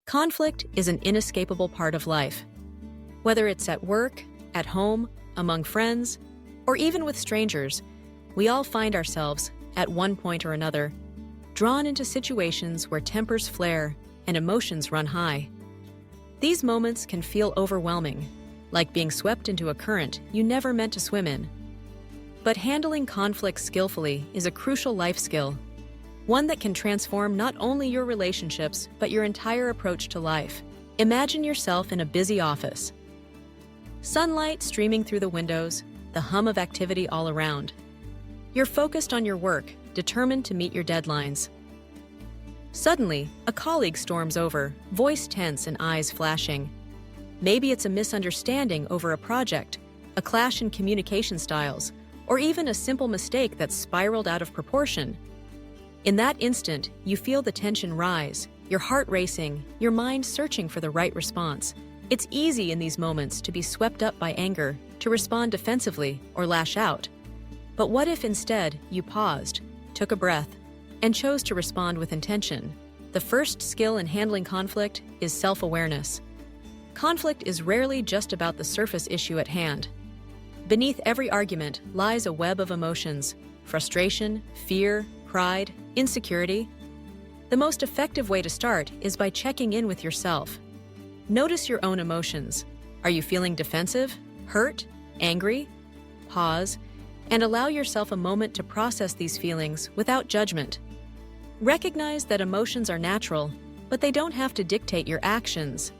Conflict is an inescapable part of life. Whether it's at work, at home, among friends, or even with strangers, we all find ourselves, at one point or another, drawn into situations where tempers flare and emotions run high. These moments can feel overwhelming, like being swept into a current you never meant to swim in. But handling conflict skillfully is a crucial life skill, one that can transform not only your relationships, but your entire approach to life. Imagine yourself in a busy office. Sunlight streaming through the windows, the hum of activity all around. You're focused on your work, determined to meet your deadlines. Suddenly, a colleague storms over, voice tense and eyes flashing. Maybe it's a misunderstanding over a project, a clash in communication styles, or even a simple mistake that's spiraled out of proportion. In that instant, you feel the tension rise, your heart racing, your mind searching for the right response. It's easy in these moments to be swept up by anger, to respond defensively or lash out. But what if instead you paused, took a breath, and chose to respond with intention? The first skill in handling conflict is self-awareness. Conflict is rarely just about the surface issue at hand. Beneath every argument lies a web of emotions: frustration, fear, pride, insecurity. The most effective way to start is by checking in with yourself. Notice your own emotions. Are you feeling defensive, hurt, angry? Pause, and allow yourself a moment to process these feelings without judgment. Recognize that emotions are natural, but they don't have to dictate your actions.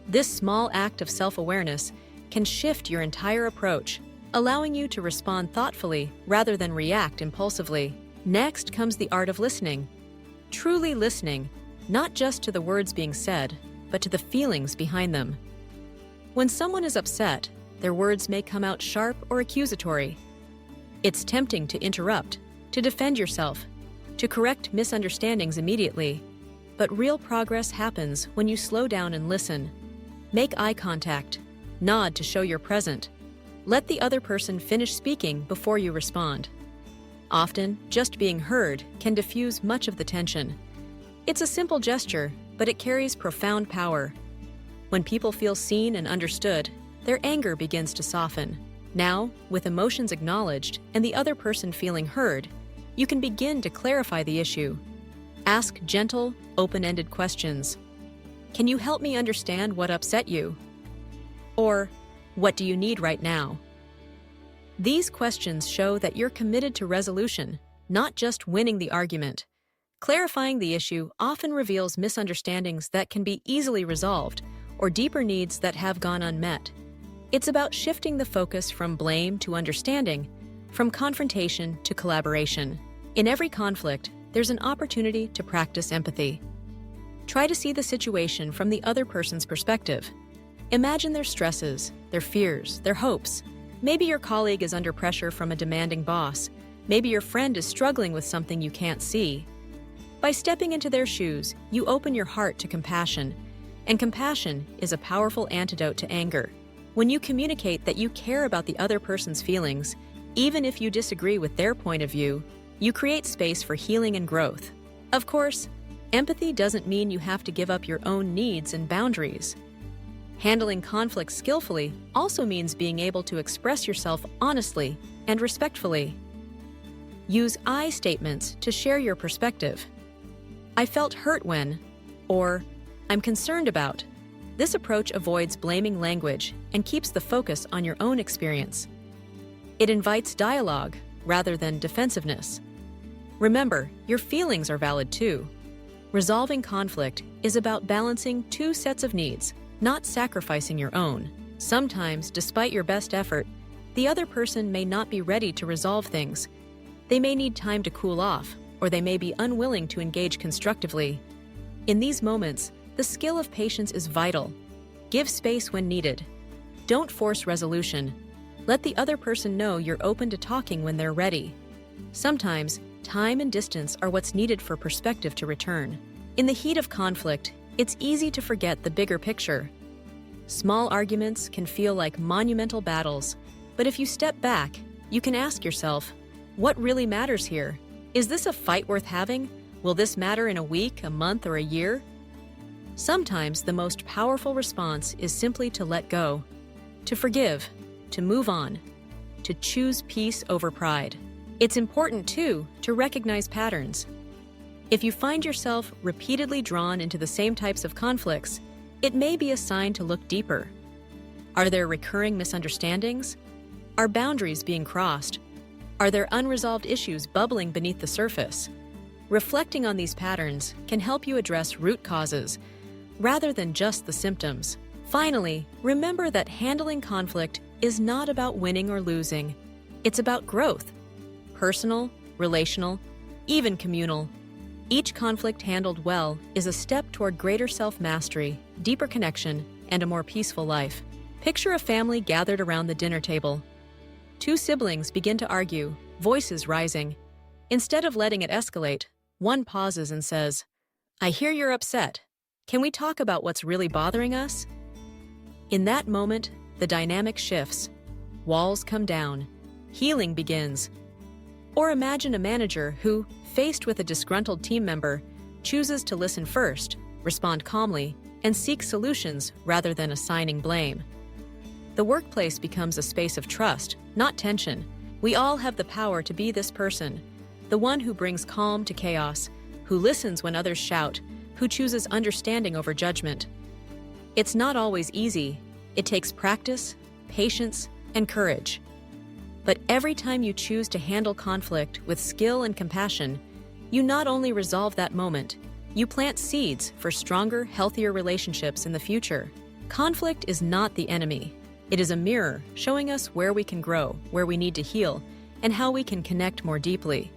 This small act of self-awareness can shift your entire approach, allowing you to respond thoughtfully rather than react impulsively. Next comes the art of listening. Truly listening, not just to the words being said, but to the feelings behind them. When someone is upset, their words may come out sharp or accusatory. It's tempting to interrupt, to defend yourself, to correct misunderstandings immediately. But real progress happens when you slow down and listen. Make eye contact, nod to show you're present. Let the other person finish speaking before you respond. Often, just being heard can diffuse much of the tension. It's a simple gesture, but it carries profound power. When people feel seen and understood, their anger begins to soften. Now, with emotions acknowledged and the other person feeling heard, you can begin to clarify the issue. Ask gentle, open-ended questions. Can you help me understand what upset you? Or, what do you need right now? These questions show that you're committed to resolution, not just winning the argument. Clarifying the issue often reveals misunderstandings that can be easily resolved or deeper needs that have gone unmet. It's about shifting the focus from blame to understanding, from confrontation to collaboration. In every conflict, there's an opportunity to practice empathy. Try to see the situation from the other person's perspective. Imagine their stresses, their fears, their hopes. Maybe your colleague is under pressure from a demanding boss. Maybe your friend is struggling with something you can't see. By stepping into their shoes, you open your heart to compassion, and compassion is a powerful antidote to anger. When you communicate that you care about the other person's feelings, even if you disagree with their point of view, you create space for healing and growth. Of course, empathy doesn't mean you have to give up your own needs and boundaries. Handling conflict skillfully also means being able to express yourself honestly and respectfully. Use I statements to share your perspective. I felt hurt when, or I'm concerned about. This approach avoids blaming language and keeps the focus on your own experience. It invites dialogue rather than defensiveness. Remember, your feelings are valid too. Resolving conflict is about balancing two sets of needs, not sacrificing your own. Sometimes, despite your best effort, the other person may not be ready to resolve things. They may need time to cool off, or they may be unwilling to engage constructively. In these moments, the skill of patience is vital. Give space when needed. Don't force resolution. Let the other person know you're open to talking when they're ready. Sometimes, time and distance are what's needed for perspective to return. In the heat of conflict, it's easy to forget the bigger picture. Small arguments can feel like monumental battles, but if you step back, you can ask yourself, what really matters here? Is this a fight worth having? Will this matter in a week, a month, or a year? Sometimes the most powerful response is simply to let go, to forgive, to move on, to choose peace over pride. It's important, too, to recognize patterns. If you find yourself repeatedly drawn into the same types of conflicts, it may be a sign to look deeper. Are there recurring misunderstandings? Are boundaries being crossed? Are there unresolved issues bubbling beneath the surface? Reflecting on these patterns can help you address root causes rather than just the symptoms. Finally, remember that handling conflict is not about winning or losing. It's about growth. Personal, relational, even communal. Each conflict handled well is a step toward greater self-mastery, deeper connection, and a more peaceful life. Picture a family gathered around the dinner table. Two siblings begin to argue, voices rising. Instead of letting it escalate, one pauses and says, "I hear you're upset. Can we talk about what's really bothering us?" In that moment, the dynamic shifts. Walls come down. Healing begins. Or imagine a manager who, faced with a disgruntled team member, chooses to listen first, respond calmly, and seek solutions rather than assigning blame. The workplace becomes a space of trust, not tension. We all have the power to be this person, the one who brings calm to chaos, who listens when others shout, who chooses understanding over judgment. It's not always easy. It takes practice, patience, and courage. But every time you choose to handle conflict with skill and compassion, you not only resolve that moment, you plant seeds for stronger, healthier relationships in the future. Conflict is not the enemy. It is a mirror showing us where we can grow, where we need to heal, and how we can connect more deeply.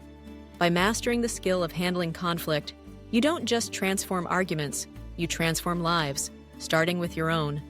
By mastering the skill of handling conflict, you don't just transform arguments, you transform lives, starting with your own.